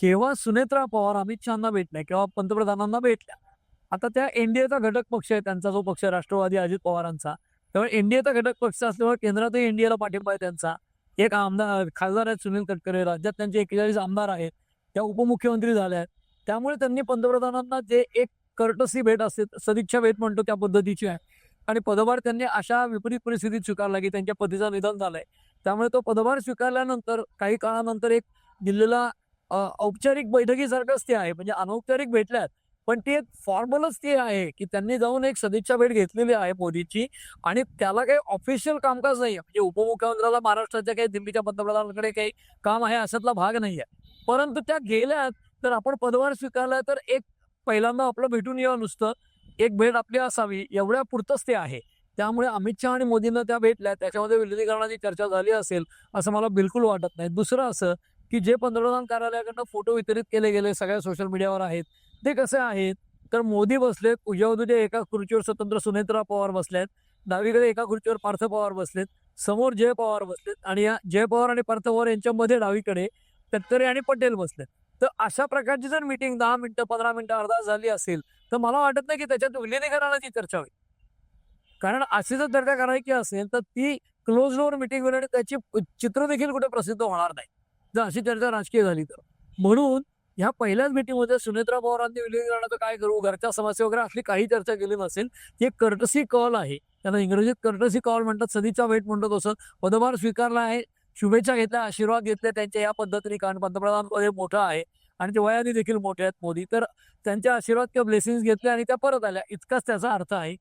जेव्हा सुनेत्रा पवार अमित शहाना भेटल्या किंवा पंतप्रधानांना भेटल्या, आता त्या एनडीएचा घटक पक्ष आहे त्यांचा जो पक्ष राष्ट्रवादी अजित पवारांचा. त्यामुळे एनडीएचा घटक पक्ष असल्यामुळे केंद्रातही एनडीएला पाठिंबा आहे त्यांचा. एक आमदार खासदार आहेत सुनील तटकरे, राज्यात त्यांचे 41 आमदार आहेत. त्या उपमुख्यमंत्री झाल्या आहेत. त्यामुळे त्यांनी पंतप्रधानांना जे एक कर्टसी भेट असते, सदिच्छा भेट म्हणतो त्या पद्धतीची आहे. आणि पदभार त्यांनी अशा विपरीत परिस्थितीत स्वीकारला की त्यांच्या पतीचं निधन झालंय. त्यामुळे तो पदभार स्वीकारल्यानंतर काही काळानंतर एक दिल्लीला औपचारिक बैठकीसारखंच ते आहे. म्हणजे अनौपचारिक भेटल्यात, पण ती एक फॉर्मलच ती आहे, की त्यांनी जाऊन एक सदिच्छा भेट घेतलेली आहे मोदीची. आणि त्याला काही ऑफिशियल कामकाज नाहीये. म्हणजे उपमुख्यमंत्र्याला महाराष्ट्राच्या काही दिल्लीच्या पंतप्रधानांकडे काही काम आहे अशातला भाग नाहीये. परंतु त्या गेल्यात, तर आपण पदभार स्वीकारला तर एक पहिल्यांदा आपलं भेटून यावं नुसतं. एक भेट आपली असावी एवढ्यापुरतंच ते आहे. त्यामुळे अमित शहा आणि मोदींना त्या भेटल्या, त्याच्यामध्ये विलिनीकरणाची चर्चा झाली असेल, असं मला बिलकुल वाटत नाही. दुसरं असं, की जे पंतप्रधान कार्यालयाकडनं फोटो वितरित केले गेले सगळ्या सोशल मीडियावर आहेत, ते कसे आहेत, तर मोदी बसलेत, उजव्या बाजूच्या एका खुर्चीवर स्वतंत्र सुनेत्रा पवार बसल्यात, डावीकडे एका खुर्चीवर पार्थ पवार बसलेत, समोर जय पवार बसलेत आणि या जय पवार आणि पार्थ पवार यांच्यामध्ये डावीकडे तटकरे आणि पटेल बसलेत. तर अशा प्रकारची जर मीटिंग 10 मिनिटं, 15 मिनिटं, अर्धा तास झाली असेल, तर मला वाटत नाही की त्याच्यात विलिनीकरणाची चर्चा होईल. कारण अशी जर चर्चा करायची असेल, तर ती क्लोज डोअर मीटिंग होईल आणि त्याची चित्र देखील कुठे प्रसिद्ध होणार नाही. जर अशी चर्चा राजकीय झाली तर. म्हणून ह्या पहिल्याच मीटिंगमध्ये सुनेत्रा पवारांनी विलिनीकरणाचं काय करू, घरच्या समस्या वगैरे असली काही चर्चा केली नसेल. ती एक कर्टसी कॉल आहे. त्यांना इंग्रजीत कर्टसी कॉल म्हणतात, सदिच्छा भेट म्हणतो तसं. पदभार स्वीकारला आहे, शुभेच्छा घेतल्या, आशीर्वाद घेतले त्यांच्या या पद्धतीने. कारण पंतप्रधान पद हे मोठं आहे आणि ते वयाने देखील मोठे आहेत मोदी. तर त्यांचे आशीर्वाद किंवा ब्लेसिंग्स घेतले आणि त्या परत आल्या, इतकाच त्याचा अर्थ आहे.